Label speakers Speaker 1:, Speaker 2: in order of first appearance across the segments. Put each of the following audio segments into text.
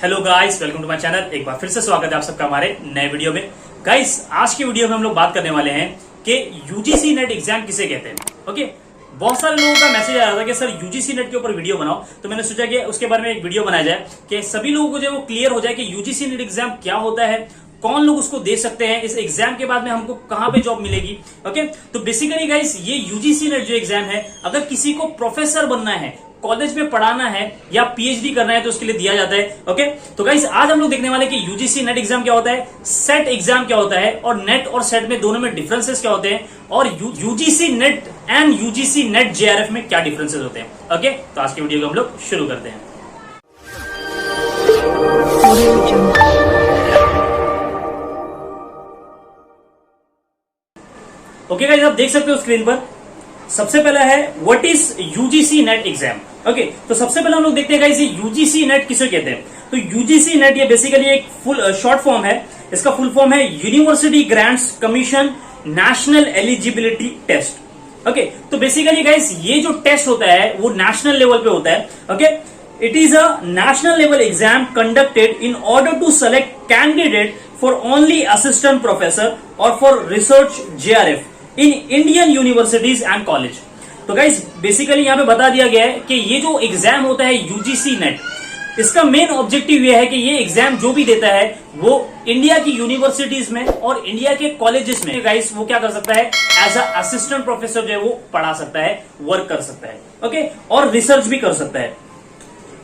Speaker 1: Hello guys, welcome to my channel. एक बार फिर से स्वागत है आप सबका हमारे नए वीडियो में। गाइस, आज की वीडियो में हम लोग बात करने वाले हैं कि यूजीसी नेट एग्जाम किसे कहते हैं। ओके, बहुत सारे लोगों का मैसेज आ रहा था कि सर यूजीसी नेट के ऊपर वीडियो बनाओ, तो मैंने सोचा कि उसके बारे में एक वीडियो बनाया जाए कि सभी लोगों को जो वो क्लियर हो जाए कि यूजीसी नेट एग्जाम क्या होता है, कौन लोग उसको दे सकते हैं, इस एग्जाम के बाद में हमको कहां पे जॉब मिलेगी। ओके, तो बेसिकली गाइस ये यूजीसी नेट जो एग्जाम है, अगर किसी को प्रोफेसर बनना है, कॉलेज में पढ़ाना है या पीएचडी करना है तो उसके लिए दिया जाता है। ओके, तो गाइस आज हम लोग देखने वाले कि यूजीसी नेट एग्जाम क्या होता है, सेट एग्जाम क्या होता है, और नेट और सेट में दोनों में डिफरेंसेस क्या होते हैं, और UGC net and UGC net JRF में क्या डिफरेंसेस होते हैं। ओके, तो आज की वीडियो को हम लोग शुरू करते हैं। ओके गाइस, आप देख सकते हो स्क्रीन पर। सबसे पहला है what is UGC net exam. Okay, तो सबसे पहले हम लोग देखते हैं गाइस ये यूजीसी नेट किसे कहते हैं। तो यूजीसी नेट ये बेसिकली एक फुल शॉर्ट फॉर्म है। इसका फुल फॉर्म है university grants commission national eligibility test. Okay, तो बेसिकली गाइस ये जो टेस्ट होता है वो नेशनल लेवल पे होता है। Okay, it is a national level exam conducted in order to select candidate for only assistant professor और for research JRF in Indian universities and college. तो गाइस बेसिकली यहां पे बता दिया गया है कि ये जो एग्जाम होता है यूजीसी नेट, इसका मेन ऑब्जेक्टिव ये है कि ये एग्जाम जो भी देता है वो इंडिया की यूनिवर्सिटीज में और इंडिया के कॉलेजेस में गाइस वो क्या कर सकता है, एज अ असिस्टेंट प्रोफेसर जो है वो पढ़ा सकता है, वर्क कर सकता है। ओके, और रिसर्च भी कर सकता है।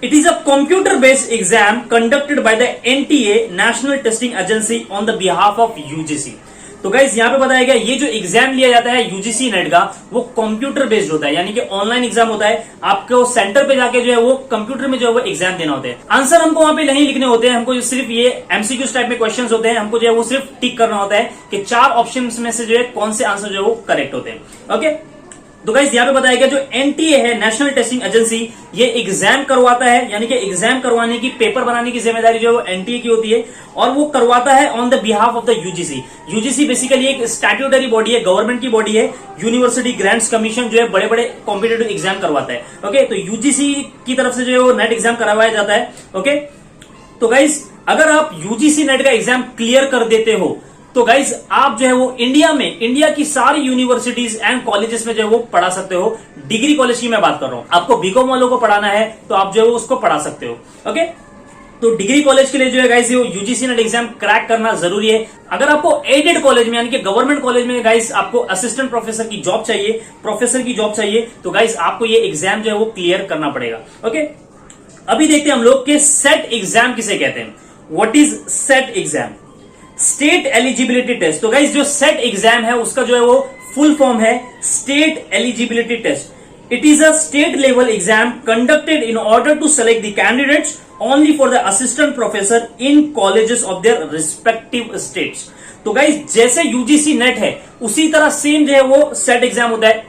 Speaker 1: It is a computer-based exam conducted by the NTA National Testing Agency on the behalf of UGC। तो गाइज यहाँ पे बताया गया ये जो एग्जाम लिया जाता है यूजीसी नेट का वो कंप्यूटर बेस्ड होता है, यानी कि ऑनलाइन एग्जाम होता है। आपको सेंटर पे जाके जो है वो कंप्यूटर में जो है वो एग्जाम देना होता है। आंसर हमको वहां पे नहीं लिखने होते हैं, हमको सिर्फ ये एमसीक्यूज टाइप में क्वेश्चंस होते हैं। हमको जो है वो सिर्फ टिक करना होता है कि 4 ऑप्शन में से जो है कौन से आंसर जो है वो करेक्ट होते हैं। ओके, तो गाइस यहाँ पे बताया गया जो एनटीए है, नेशनल टेस्टिंग एजेंसी, ये एग्जाम करवाता है, यानी कि एग्जाम करवाने की, पेपर बनाने की जिम्मेदारी जो है वो एनटीए की होती है, और वो करवाता है on the behalf of the UGC. UGC basically एक स्टैट्यूटरी बॉडी है, गवर्नमेंट की बॉडी है। यूनिवर्सिटी ग्रांट्स कमीशन जो है बड़े बड़े कॉम्पिटेटिव एग्जाम करवाता है। ओके, तो यूजीसी की तरफ से जो है वो नेट एग्जाम करवाया जाता है। ओके, तो गाइस अगर आप यूजीसी नेट का एग्जाम क्लियर कर देते हो तो गाइज आप जो है वो इंडिया की सारी यूनिवर्सिटीज एंड कॉलेजेस में जो है वो पढ़ा सकते हो। डिग्री कॉलेज की मैं बात कर रहा हूं, आपको बीकॉम वालों को पढ़ाना है तो आप जो है वो उसको पढ़ा सकते हो। ओके, तो डिग्री कॉलेज के लिए जो है गाइज ये यूजीसी नेट एग्जाम क्रैक करना जरूरी है। अगर आपको एडेड कॉलेज में यानी कि गवर्नमेंट कॉलेज में गाइज आपको असिस्टेंट प्रोफेसर की जॉब चाहिए, प्रोफेसर की जॉब चाहिए, तो गाइज आपको ये एग्जाम जो है वो क्लियर करना पड़ेगा। ओके, अभी देखते हैं हम लोग कि सेट एग्जाम किसे कहते हैं। What is SET exam? State eligibility test. तो गाइस जो सेट एग्जाम है उसका जो है वो फुल फॉर्म है state eligibility test. It is a state level exam conducted in order to select the candidates only for the assistant professor in colleges of their respective states. तो guys जैसे UGC NET है उसी तरह same जो है वो set exam होता है।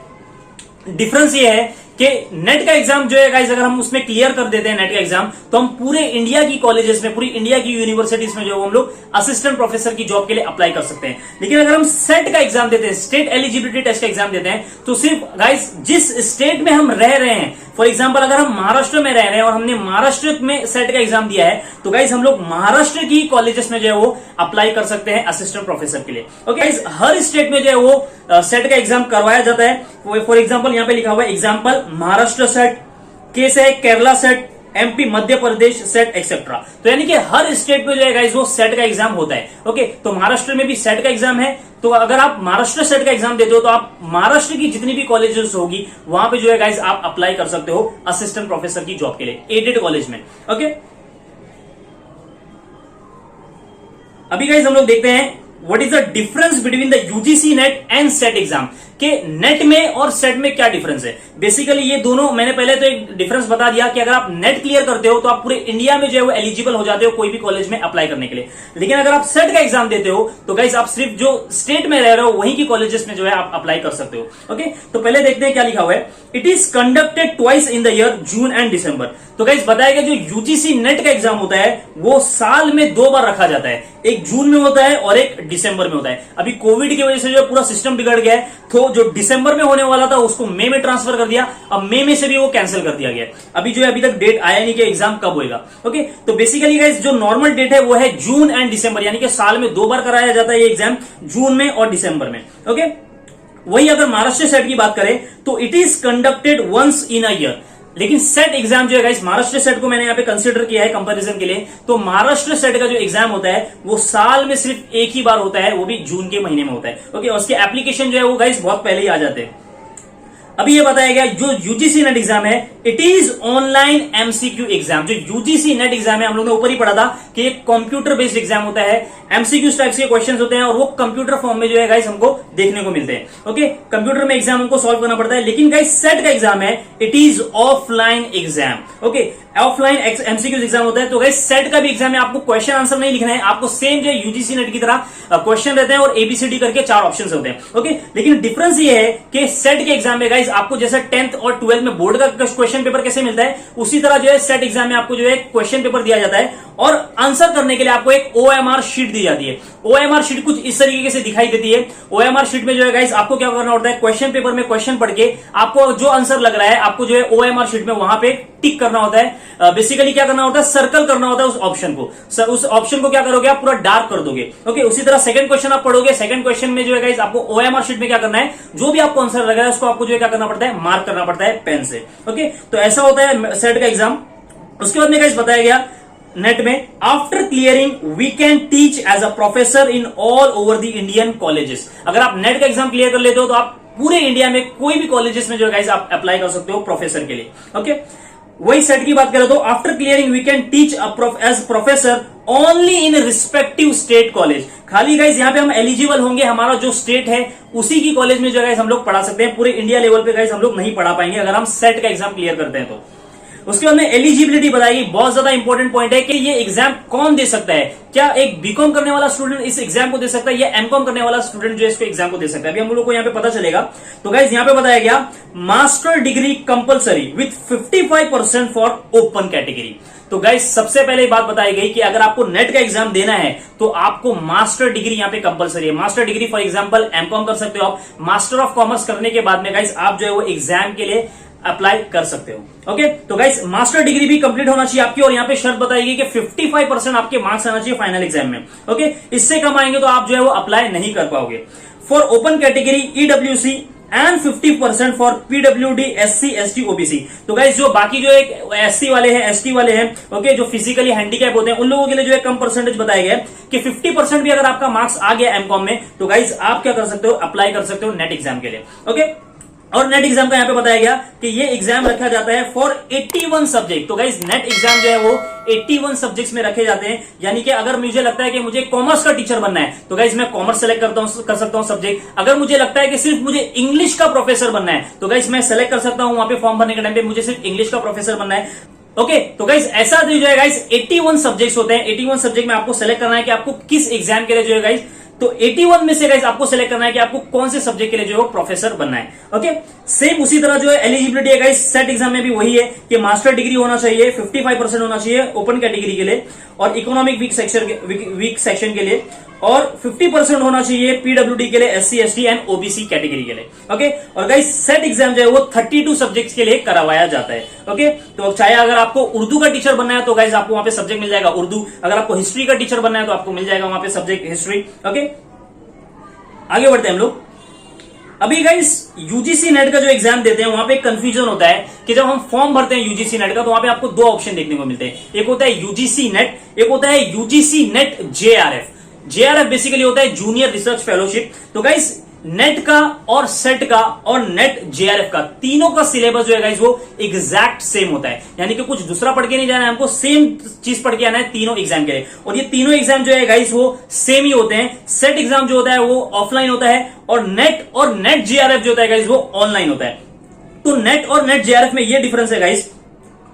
Speaker 1: डिफरेंस ये है कि नेट का एग्जाम जो है गाइस अगर हम उसमें क्लियर कर देते हैं नेट का एग्जाम, तो हम पूरे इंडिया की कॉलेजेस में, पूरी इंडिया की यूनिवर्सिटीज में जो है हम लोग असिस्टेंट प्रोफेसर की जॉब के लिए अप्लाई कर सकते हैं। लेकिन अगर हम सेट का एग्जाम देते हैं, स्टेट एलिजिबिलिटी टेस्ट का एग्जाम देते हैं, तो सिर्फ गाइस जिस स्टेट में हम रह रहे हैं, फॉर एग्जाम्पल अगर हम महाराष्ट्र में रह रहे हैं और हमने महाराष्ट्र में सेट का एग्जाम दिया है, तो गाइस हम लोग महाराष्ट्र की कॉलेजेस में जो है वो अप्लाई कर सकते हैं असिस्टेंट प्रोफेसर के लिए। ओके गाइस, हर स्टेट में जो है वो सेट का एग्जाम करवाया जाता है। फॉर एग्जाम्पल यहाँ पे लिखा हुआ है एग्जाम्पल महाराष्ट्र सेट, केस है Kerala set, MP Madhya Pradesh set etcetera. तो यानी कि हर स्टेट में जो है गाइस वो सेट का एग्जाम होता है। ओके, तो महाराष्ट्र में भी सेट का एग्जाम है। तो अगर आप महाराष्ट्र सेट का एग्जाम देते हो तो आप महाराष्ट्र की जितनी भी कॉलेजेस होगी वहां पे जो है गाइस आप अप्लाई कर सकते हो असिस्टेंट प्रोफेसर की जॉब के लिए एडेड कॉलेज में। ओके, अभी गाइस हम लोग देखते हैं what is the difference between the UGC net and set exam, कि नेट में और सेट में क्या डिफरेंस है। बेसिकली ये दोनों, मैंने पहले तो एक डिफरेंस बता दिया कि अगर आप नेट क्लियर करते हो तो आप पूरे इंडिया में जो है वो एलिजिबल हो जाते हो कोई भी कॉलेज में अप्लाई करने के लिए। लेकिन अगर आप सेट का एग्जाम देते हो तो गाइस आप सिर्फ जो स्टेट में रह रहे हो वहीं की कॉलेजेस में जो है आप अप्लाई कर सकते हो। ओके, तो पहले देखते हैं क्या लिखा हुआ है। It is conducted twice in the year, June and December. तो गाइस बताया गया जो यूजीसी नेट का एग्जाम होता है वो साल में 2 बार रखा जाता है, एक जून में होता है और एक दिसंबर में होता है। अभी कोविड की वजह से जो पूरा सिस्टम बिगड़ गया है तो वो जो दिसंबर में होने वाला था उसको मई में ट्रांसफर कर दिया, अब मई में से भी वो कैंसिल कर दिया गया। अभी जो है अभी तक डेट आया नहीं कि एग्जाम कब होएगा। ओके, तो बेसिकली गाइस जो नॉर्मल डेट है वो है जून एंड दिसंबर, यानी कि साल में 2 बार कराया जाता है ये एग्जाम, जून में और दिसंबर में। ओके, वही अगर महाराष्ट्र सेट की बात करें तो it is conducted once in a year. लेकिन सेट एग्जाम जो है गाइस, महाराष्ट्र सेट को मैंने यहां पे कंसीडर किया है कंपैरिजन के लिए, तो महाराष्ट्र सेट का जो एग्जाम होता है वो साल में सिर्फ एक ही बार होता है, वो भी जून के महीने में होता है। ओके, उसके एप्लीकेशन जो है वो गाइस बहुत पहले ही आ जाते हैं। अभी ये बताया गया जो यूजीसी नेट एग्जाम है it is online MCQ exam. जो यूजीसी नेट एग्जाम है हम लोग ने ऊपर ही पढ़ा था कि एक कंप्यूटर बेस्ड एग्जाम होता है, एमसीक्यू टाइप्स के क्वेश्चंस होते हैं और वो कंप्यूटर फॉर्म में जो है गाइस हमको देखने को मिलते हैं। ओके, कंप्यूटर में एग्जाम हमको सॉल्व करना पड़ता है। लेकिन गाइस सेट का एग्जाम है it is offline exam. Okay, offline MCQ exam होता है। तो गाइस सेट का भी एग्जाम है, आपको क्वेश्चन आंसर नहीं लिखना है, आपको सेम जो यूजीसी नेट की तरह क्वेश्चन रहते हैं और एबीसीडी करके 4 ऑप्शंस होते हैं। ओके, लेकिन डिफरेंस ये है कि सेट के एग्जाम में गाइस आपको जैसे 10th और 12th में बोर्ड का क्वेश्चन पेपर कैसे मिलता है उसी तरह जो है सेट एग्जाम में आपको जो है क्वेश्चन पेपर दिया जाता है और आंसर करने के लिए आपको एक ओएमआर शीट दी जाती है। ओएमआर शीट कुछ इस तरीके से दिखाई देती है। ओएमआर शीट में जो है गाइस आपको क्या करना होता है, क्वेश्चन पेपर में क्वेश्चन पढ़ के आपको जो आंसर लग रहा है आपको जो है ओएमआर शीट में वहां पे टिक करना होता है। बेसिकली क्या करना होता है, सर्कल करना होता है उस ऑप्शन को। उस ऑप्शन को क्या करोगे आप, पूरा डार्क कर दोगे। ओके, उसी तरह सेकंड क्वेश्चन आप पढ़ोगे, सेकंड क्वेश्चन में जो है गाइस आपको ओएमआर शीट में क्या करना है, जो भी आपको आंसर लग रहा है उसको आपको जो है क्या करना पड़ता है, मार्क करना पड़ता है पेन से। ओके, तो ऐसा होता है सेट का एग्जाम। उसके बाद में गाइस बताया गया नेट में after clearing we can teach as a professor in all over the Indian colleges. अगर आप नेट का एग्जाम क्लियर कर लेते हो तो आप पूरे इंडिया में कोई भी कॉलेजेस में जो गाइस आप अप्लाई कर सकते हो प्रोफेसर के लिए। ओके, वही सेट की बात करें तो after clearing we can teach as professor only in respective state college. खाली गाइस यहाँ पे हम एलिजिबल होंगे, हमारा जो स्टेट है उसी की कॉलेज में जो गाइस हम लोग पढ़ा सकते हैं। पूरे इंडिया लेवल पे गाइस हम लोग नहीं पढ़ा पाएंगे अगर हम सेट का एग्जाम क्लियर करते हैं तो। उसके बाद में एलिजिबिलिटी बताएगी, बहुत ज्यादा इंपॉर्टेंट पॉइंट है कि ये एग्जाम कौन दे सकता है। क्या एक बीकॉम करने वाला स्टूडेंट इस एग्जाम को दे सकता है या एमकॉम करने वाला स्टूडेंट जो है इसको एग्जाम को दे सकता है, अभी हम लोग को यहाँ पे पता चलेगा। तो गाइस यहाँ पे बताया गया master degree compulsory with 55% for open category. तो गाइस सबसे पहले बात बताई गई कि अगर आपको नेट का एग्जाम देना है तो आपको मास्टर डिग्री यहाँ पे कंपलसरी है। Master degree for example MCom कर सकते हो आप, मास्टर ऑफ कॉमर्स करने के बाद में गाइस आप जो है वो एग्जाम के लिए अप्लाई कर सकते हो। ओके, तो गाइस मास्टर डिग्री भी कंप्लीट होना चाहिए आपकी और यहाँ पे शर्त बताएगी कि 55% आपके मार्क्स आना चाहिए फाइनल एग्जाम में। ओके, इससे कम आएंगे तो आप जो है वो अप्लाई नहीं कर पाओगे। For open category EWC and 50% for PWD SC ST OBC. तो गाइस जो बाकी जो एक एससी वाले हैं एसटी वाले हैं, ओके, जो फिजिकली हैंडीकैप होते हैं उन लोगों के लिए जो है कम परसेंटेज बताया गया है कि 50% भी अगर आपका मार्क्स आ गया एमकॉम में तो गाइस आप क्या कर सकते हो, अप्लाई कर सकते हो नेट एग्जाम के लिए। ओके, और नेट एग्जाम का यहाँ पे बताया गया कि ये एग्जाम रखा जाता है फॉर 81 सब्जेक्ट। तो गाइस नेट एग्जाम जो है वो 81 सब्जेक्ट्स में रखे जाते हैं, यानी कि अगर मुझे लगता है कि मुझे कॉमर्स का टीचर बनना है तो गाइस मैं कॉमर्स सेलेक्ट कर सकता हूं सब्जेक्ट। अगर मुझे लगता है कि सिर्फ मुझे इंग्लिश का प्रोफेसर बनना है तो गाइस मैं सेलेक्ट कर सकता हूं वहां पे फॉर्म भरने के टाइम पे मुझे सिर्फ इंग्लिश का प्रोफेसर बनना है। ओके, तो गाइस ऐसा जो है गाइस 81 सब्जेक्ट्स होते हैं। 81 सब्जेक्ट में आपको सेलेक्ट करना है कि आपको किस एग्जाम के लिए जो है गाइस, तो 81 में से गाइस आपको सेलेक्ट करना है कि आपको कौन से सब्जेक्ट के लिए जो है प्रोफेसर बनना है। ओके, सेम उसी तरह जो है एलिजिबिलिटी है गाइस सेट एग्जाम में भी वही है कि मास्टर डिग्री होना चाहिए, 55% होना चाहिए ओपन कैटेगरी के लिए और इकोनॉमिक वीक सेक्शन के लिए और 50% होना चाहिए पीडब्ल्यूडी के लिए, SC ST and OBC category के लिए। ओके, और गाइस सेट एग्जाम जो है वो 32 सब्जेक्ट्स के लिए करवाया जाता है। ओके, तो चाहे अगर आपको उर्दू का टीचर बनना है तो गाइस आपको वहां पे सब्जेक्ट मिल जाएगा उर्दू, अगर आपको हिस्ट्री का टीचर बनना है तो आपको मिल जाएगा वहां पे सब्जेक्ट हिस्ट्री। ओके, आगे बढ़ते हैं हम लोग। अभी गाइस यूजीसी नेट का जो एग्जाम देते हैं वहां पे कंफ्यूजन होता है कि जब हम फॉर्म भरते हैं यूजीसी नेट का तो वहां पे आपको 2 ऑप्शन देखने को मिलते हैं, एक होता है यूजीसी नेट, एक होता है UGC net JRF. JRF basically होता है जूनियर रिसर्च फेलोशिप। तो गाइस नेट का और सेट का और नेट जेआरएफ का तीनों का सिलेबस जो है गाइस वो एग्जैक्ट सेम होता है, यानी कि कुछ दूसरा पढ़ के नहीं जाना है, हमको सेम चीज पढ़ के आना है तीनों एग्जाम के लिए। और ये तीनों एग्जाम जो है गाइस वो सेम ही होते हैं। सेट एग्जाम जो होता है वो ऑफलाइन होता है और नेट जेआरएफ जो होता है गाइस वो ऑनलाइन होता है। तो नेट और नेट जेआरएफ में ये डिफरेंस है गाइस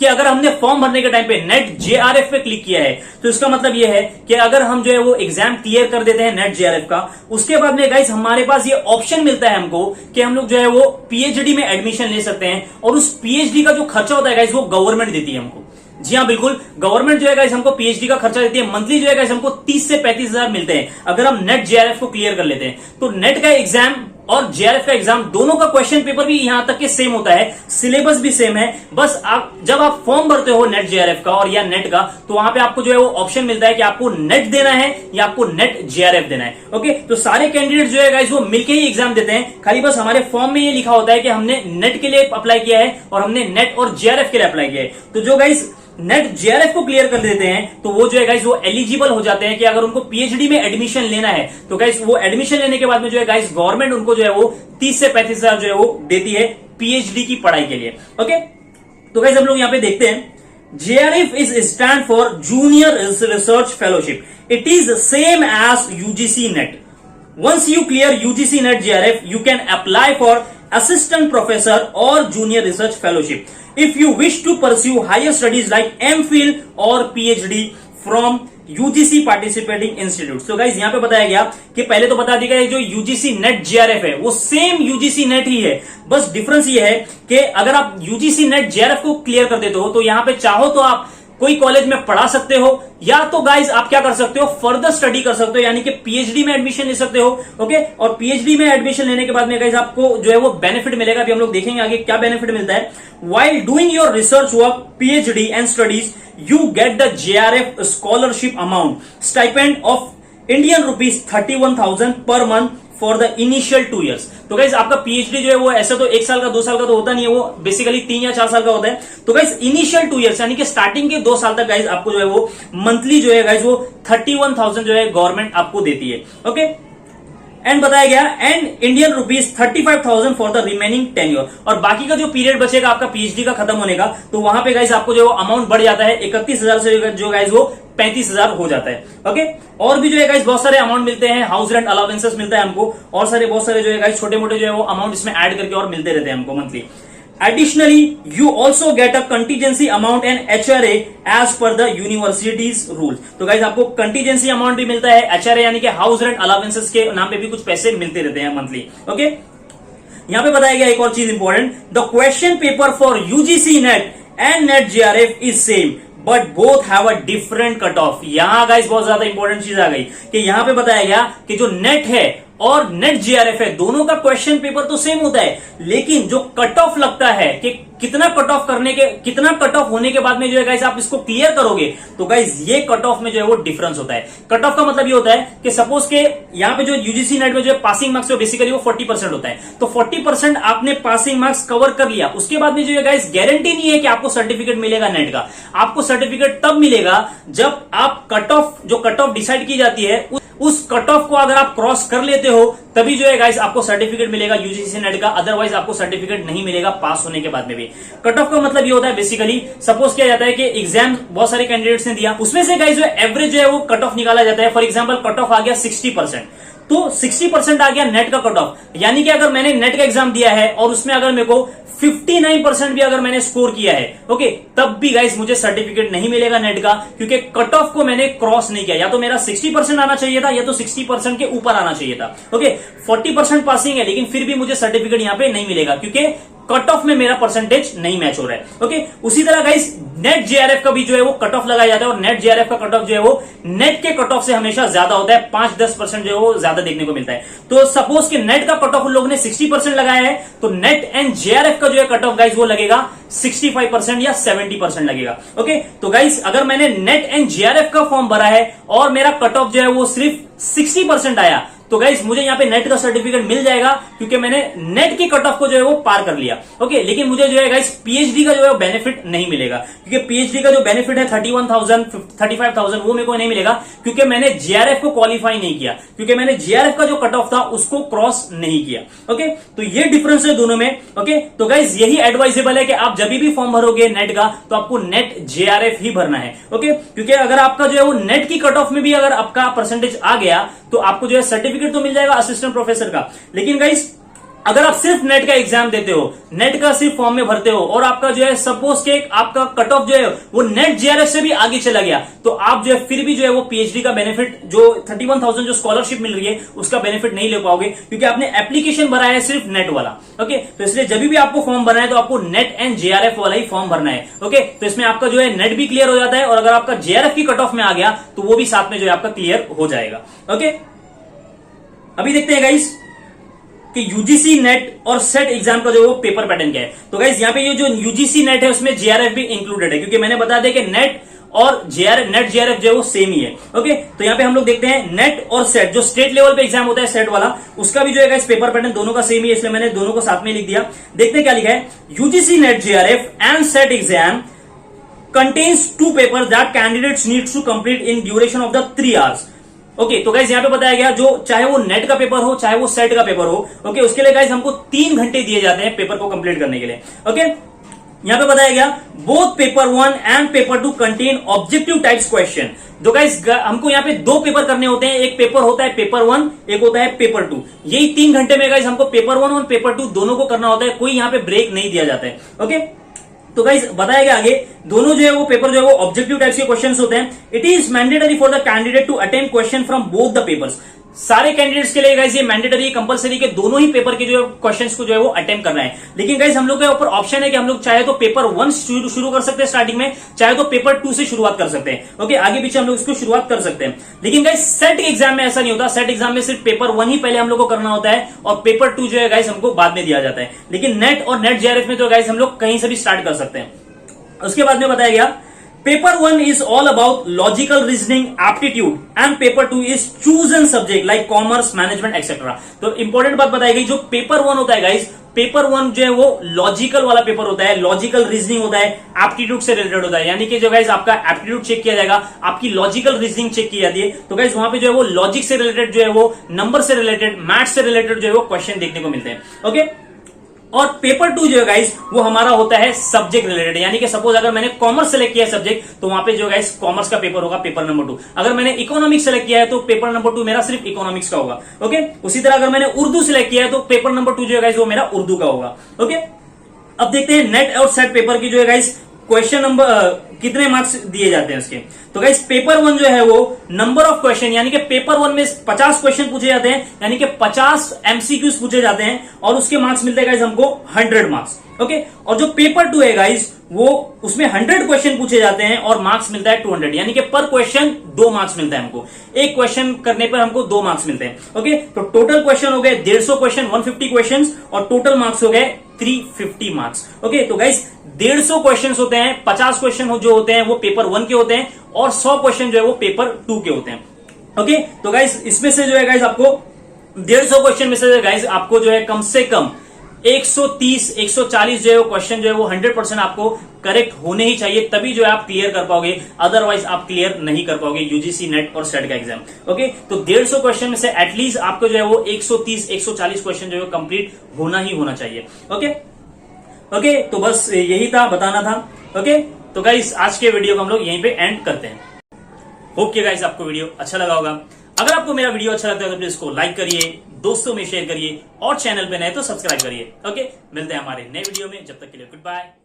Speaker 1: कि अगर हमने फॉर्म भरने के टाइम पे नेट जेआरएफ पे क्लिक किया है तो इसका मतलब यह है कि अगर हम जो है वो एग्जाम क्लियर कर देते हैं नेट जेआरएफ का, उसके बाद में गाइस हमारे पास ये ऑप्शन मिलता है हमको कि हम लोग जो है वो पीएचडी में एडमिशन ले सकते हैं और उस पीएचडी का जो खर्चा होता है गाइस वो गवर्नमेंट देती है हमको। जी हाँ बिल्कुल, गवर्नमेंट जो है गाइस हमको पीएचडी का खर्चा देती है। मंथली जो है गाइस हमको 30 से 35 हजार मिलते हैं अगर हम नेट जेआरएफ को क्लियर कर लेते हैं। तो नेट का एग्जाम और जेआरएफ का एग्जाम दोनों का क्वेश्चन पेपर भी यहां तक के सेम होता है, सिलेबस भी सेम है। बस आप जब आप फॉर्म भरते हो नेट जेआरएफ का और या नेट का, तो वहां पे आपको जो है वो ऑप्शन मिलता है कि आपको नेट देना है या आपको नेट जेआरएफ देना है। ओके, तो सारे कैंडिडेट जो है गाइस वो मिलके ही एग्जाम देते हैं, खाली बस हमारे फॉर्म में ये लिखा होता है कि हमने नेट के लिए अप्लाई किया है और हमने नेट और जेआरएफ के लिए अप्लाई किया है। तो जो गाइस नेट जेआरएफ को क्लियर कर देते हैं तो वो जो है गाइस वो एलिजिबल हो जाते हैं कि अगर उनको पीएचडी में एडमिशन लेना है तो गाइस वो एडमिशन लेने के बाद में जो है गाइस गवर्नमेंट उनको जो है वो 30 से 35 हजार जो है वो देती है पीएचडी की पढ़ाई के लिए। ओके, तो गाइस हम लोग यहां पे देखते हैं JRF is stand for junior research fellowship. It is same as UGC NET. Once you clear UGC NET JRF, you can apply for assistant professor or junior research fellowship. If you wish to pursue higher studies like MPhil or PhD from UGC participating institutes. तो guys यहाँ पे बताया गया कि पहले तो बता दिया गया जो UGC NET JRF है वो सेम UGC NET ही है, बस डिफरेंस ये है कि अगर आप UGC NET JRF को क्लियर कर देते हो तो यहाँ पे चाहो तो आप कोई कॉलेज में पढ़ा सकते हो या तो गाइज आप क्या कर सकते हो, फर्दर स्टडी कर सकते हो, यानी कि पीएचडी में एडमिशन ले सकते हो। ओके, और पीएचडी में एडमिशन लेने के बाद में गाइज आपको जो है वो बेनिफिट मिलेगा, अभी हम लोग देखेंगे आगे क्या बेनिफिट मिलता है। While doing your research work PhD and studies you get the JRF scholarship amount stipend of ₹31,000 per month for the initial 2 years। तो गाइस आपका पीएचडी जो है वो ऐसा तो 1 साल का 2 साल का तो होता नहीं है, वो बेसिकली 3 या 4 साल का होता है। तो गाइस इनिशियल 2 years यानी कि स्टार्टिंग के 2 साल तक गाइस आपको जो है वो मंथली जो है गाइस वो 31,000 जो है गवर्नमेंट आपको देती है। ओके, एंड बताया गया and Indian ₹35,000 for the remaining tenure. और बाकी का जो पीरियड बचेगा आपका पीएचडी का खत्म होने का, तो वहां पे गाइस आपको जो अमाउंट बढ़ जाता है 31,000 से जो गाइस वो 35,000 हो जाता है। ओके, और भी जो है गाइस बहुत सारे अमाउंट मिलते हैं, हाउस रेंट अलाउंसेस मिलता है हमको, और सारे बहुत सारे जो है गाइस छोटे मोटे जो है वो अमाउंट इसमें ऐड करके और मिलते रहते हैं हमको monthly. Additionally, you also get a contingency amount and HRA as per the university's rules। तो गाइस आपको कंटीजेंसी अमाउंट भी मिलता है, HRA यानी कि हाउस रेंट अलाउंसेस के नाम पे भी कुछ पैसे मिलते रहते हैं मंथली। ओके, यहां पे बताया गया एक और चीज important, the question paper for UGC net and net JRF is same but both have a different cut off. यहां गाइस बहुत ज्यादा इंपॉर्टेंट चीज आ गई कि यहां पे बताया गया कि जो नेट है और नेट जेआरएफ है दोनों का क्वेश्चन पेपर तो सेम होता है, लेकिन जो कट ऑफ लगता है कि कितना कट ऑफ होने के बाद में जो है गाइस आप इसको क्लियर करोगे, तो गाइस ये कट ऑफ में जो है वो डिफरेंस होता है। कट ऑफ का मतलब ये होता है कि सपोज के यहाँ पे जो यूजीसी नेट में जो पासिंग मार्क्स है बेसिकली वो 40% होता है, तो 40% आपने पासिंग मार्क्स कवर कर लिया, उसके बाद में जो है गाइस गारंटी नहीं है कि आपको सर्टिफिकेट मिलेगा नेट का। आपको सर्टिफिकेट तब मिलेगा जब आप कट ऑफ डिसाइड की जाती है उस कट ऑफ को अगर आप क्रॉस कर लेते हो तभी जो है गाइस आपको सर्टिफिकेट मिलेगा यूजीसी नेट का, अदरवाइज आपको सर्टिफिकेट नहीं मिलेगा पास होने के बाद में भी। कट ऑफ का मतलब ये होता है बेसिकली सपोज किया जाता है कि एग्जाम बहुत सारे कैंडिडेट्स ने दिया, उसमें से गाइस जो एवरेज जो है वो कट ऑफ निकाला जाता है। फॉर एग्जाम्पल कट ऑफ आ गया 60%, तो 60% आ गया नेट का कट ऑफ, यानी कि अगर मैंने नेट का एग्जाम दिया है और उसमें अगर मेरे को 59% भी अगर मैंने स्कोर किया है, ओके, तब भी गाइस मुझे सर्टिफिकेट नहीं मिलेगा नेट का, क्योंकि कट ऑफ को मैंने क्रॉस नहीं किया। या तो मेरा 60% आना चाहिए था या तो 60% के ऊपर आना चाहिए था। ओके, 40% पासिंग है लेकिन फिर भी मुझे सर्टिफिकेट यहां पे नहीं मिलेगा क्योंकि कट ऑफ में मेरा परसेंटेज नहीं मैच हो रहा है। ओके, उसी तरह गाइस नेट जेआरएफ का भी जो है वो कट ऑफ लगाया जाता है और नेट जेआरएफ का कट ऑफ जो है वो नेट के कट ऑफ से हमेशा ज्यादा होता है, 5-10% जो है वो ज्यादा देखने को मिलता है। तो सपोज कि नेट का कट ऑफ उन लोगों ने 60% लगाया है, तो नेट एंड जेआरएफ का जो है कट ऑफ गाइस वो लगेगा 65% या 70% लगेगा। ओके, तो गाइस अगर मैंने नेट एंड जेआरएफ का फॉर्म भरा है और मेरा कट ऑफ जो है वो सिर्फ 60% आया, तो गाइस मुझे यहाँ पे नेट का सर्टिफिकेट मिल जाएगा क्योंकि मैंने नेट की कट ऑफ को जो है वो पार कर लिया। ओके, लेकिन मुझे जो है गाइस पीएचडी का जो है बेनिफिट नहीं मिलेगा, क्योंकि पीएचडी का जो बेनिफिट है 31,000 35,000 वो मेरे को नहीं मिलेगा क्योंकि मैंने जेआरएफ को क्वालिफाई नहीं किया, क्योंकि मैंने जेआरएफ का जो कट ऑफ था उसको क्रॉस नहीं किया। ओके, तो ये डिफरेंस है दोनों में। ओके, तो गाइस यही एडवाइजेबल है कि आप जब भी फॉर्म भरोगे नेट का तो आपको नेट जेआरएफ ही भरना है। ओके, क्योंकि अगर आपका जो है वो नेट की कट ऑफ में भी अगर आपका परसेंटेज आ गया तो आपको जो है सर्टिफिकेट तो मिल जाएगा असिस्टेंट प्रोफेसर का, लेकिन गाइस अगर आप सिर्फ नेट का एग्जाम देते हो, नेट का सिर्फ फॉर्म में भरते हो और आपका जो है सपोज के आपका कट ऑफ जो है वो नेट जेआरएफ से भी आगे चला गया, तो आप जो है फिर भी जो है वो पीएचडी का बेनिफिट जो 31,000 जो स्कॉलरशिप मिल रही है उसका बेनिफिट नहीं ले पाओगे क्योंकि आपने एप्लीकेशन भरा है सिर्फ नेट वाला। ओके, तो इसलिए जब भी आपको फॉर्म भरना है तो आपको नेट एंड जेआरएफ वाला ही फॉर्म भरना है। ओके, तो इसमें आपका जो है नेट भी क्लियर हो जाता है और अगर आपका जेआरएफ की कट ऑफ में आ गया तो वो भी साथ में जो है आपका क्लियर हो जाएगा। ओके, अभी देखते हैं गाइस कि यूजीसी नेट और सेट एग्जाम का जो वो पेपर पैटर्न क्या है। तो गाइज यहाँ पे ये जो यूजीसी नेट है उसमें जेआरएफ भी इंक्लूडेड है, क्योंकि मैंने बता दिया कि नेट और नेट जेआरएफ जो है वो सेम ही है। ओके, तो यहाँ पे हम लोग देखते हैं नेट और सेट, जो स्टेट लेवल पे एग्जाम होता है सेट वाला, उसका भी जो है पेपर पैटर्न दोनों का सेम ही है, इसलिए मैंने दोनों को साथ में लिख दिया। देखते हैं क्या लिखा है। UGC net JRF and set exam contains two papers that candidates need to complete in duration of the 3 hours. Okay, तो गाइज यहाँ पे बताया गया जो चाहे वो नेट का पेपर हो चाहे वो सेट का पेपर हो, ओके, उसके लिए गाइज हमको 3 घंटे दिए जाते हैं पेपर को कंप्लीट करने के लिए। ओके, यहाँ पे बताया गया both paper 1 and paper 2 contain objective types question. तो गाइज हमको यहाँ पे 2 पेपर करने होते हैं, एक पेपर होता है पेपर 1, एक होता है पेपर 2। यही 3 घंटे में गाइज हमको पेपर 1 और पेपर 2 दोनों को करना होता है, कोई यहाँ पे ब्रेक नहीं दिया जाता है। ओके, तो गाइज बताया गया आगे दोनों जो है वो पेपर जो है वो ऑब्जेक्टिव टाइप्स के क्वेश्चंस होते हैं। It is mandatory for the candidate to attempt question from both the papers. सारे कैंडिडेट्स के लिए गाइज ये मैंडेटरी कंपलसरी के दोनों ही पेपर के जो क्वेश्चंस को जो है वो अटेम्प्ट करना है। लेकिन गाइज हम लोग के ऊपर ऑप्शन है कि हम लोग चाहे तो पेपर 1 शुरू कर सकते हैं स्टार्टिंग में, चाहे तो पेपर 2 से शुरुआत कर सकते हैं। ओके, आगे पीछे हम लोग इसको शुरुआत कर सकते हैं। लेकिन गाइज सेट एग्जाम में ऐसा नहीं होता। सेट एग्जाम में सिर्फ पेपर 1 ही पहले हम लोग को करना होता है और पेपर 2 जो है गाइज हमको बाद में दिया जाता है। लेकिन नेट और नेट जेआरएफ में तो गाइज हम लोग कहीं से भी स्टार्ट कर सकते हैं। उसके बाद में बताया गया paper 1 is all about logical reasoning aptitude and paper 2 is chosen subject like commerce management etcetera. तो इंपॉर्टेंट बात बताई गई, जो पेपर 1 होता है गाइज, पेपर 1 जो है वो लॉजिकल वाला पेपर होता है, लॉजिकल रीजनिंग होता है, एप्टीट्यूड से रिलेटेड होता है। यानी कि जो गाइज आपका एप्टीट्यूड चेक किया जाएगा, आपकी लॉजिकल रीजनिंग चेक की जाती है। तो गाइज वहां पे जो है वो लॉजिक से रिलेटेड जो है वो नंबर से रिलेटेड, मैथ्स से रिलेटेड जो है वो क्वेश्चन देखने को मिलते हैं। ओके, और पेपर 2 जो है गाइस वो हमारा होता है सब्जेक्ट रिलेटेड। यानी कि सपोज अगर मैंने कॉमर्स सेलेक्ट किया है सब्जेक्ट, तो वहां पे जो गाइस कॉमर्स का पेपर होगा पेपर नंबर 2। अगर मैंने इकोनॉमिक्स सेलेक्ट किया है तो पेपर नंबर 2 मेरा सिर्फ इकोनॉमिक्स का होगा। ओके, उसी तरह अगर मैंने उर्दू सेलेक्ट किया है तो पेपर नंबर 2 जो है गाइस वो मेरा उर्दू का होगा। ओके, अब देखते हैं नेट और सेट पेपर की जो है गाइस क्वेश्चन नंबर कितने मार्क्स दिए जाते हैं उसके। तो गाइस पेपर 1 जो है वो नंबर ऑफ क्वेश्चन, यानी कि पेपर 1 में 50 क्वेश्चन पूछे जाते हैं, यानी कि 50 एमसीक्यूज पूछे जाते हैं और उसके मार्क्स मिलते हैं गाइस हमको 100 मार्क्स। ओके, और जो पेपर 2 है गाइस वो उसमें 100 क्वेश्चन पूछे जाते हैं और मार्क्स मिलता है 200, यानी कि पर क्वेश्चन 2 मार्क्स मिलता है हमको। एक क्वेश्चन करने पर हमको 2 मार्क्स मिलते हैं। ओके, तो टोटल क्वेश्चन हो गए 150 क्वेश्चन, 150 क्वेश्चन, और टोटल मार्क्स हो गए 350 मार्क्स। ओके, तो गाइस 150 क्वेश्चन होते हैं, 50 क्वेश्चन जो होते हैं वो पेपर 1 के होते हैं और 100 क्वेश्चन जो है वो पेपर 2 के होते हैं। ओके, तो गाइस इसमें से जो है गाइस आपको 150 क्वेश्चन में से गाइस आपको जो है कम से कम 130-140 जो है वो क्वेश्चन जो है वो 100% आपको करेक्ट होने ही चाहिए, तभी जो है आप क्लियर कर पाओगे, अदरवाइज आप क्लियर नहीं कर पाओगे यूजीसी नेट और सेट का एग्जाम। ओके, तो 150 क्वेश्चन में से एटलीस्ट आपको जो है वो 130-140 क्वेश्चन जो है कंप्लीट होना ही होना चाहिए। ओके, तो बस यही था, बताना था। ओके, तो गाइस आज के वीडियो को हम लोग यहीं पे एंड करते हैं। होप कि गाइस आपको वीडियो अच्छा लगा होगा। अगर आपको मेरा वीडियो अच्छा लगता है तो प्लीज इसको लाइक करिए, दोस्तों में शेयर करिए और चैनल पे नए तो सब्सक्राइब करिए। ओके, मिलते हैं हमारे नए वीडियो में, जब तक के लिए गुड बाय।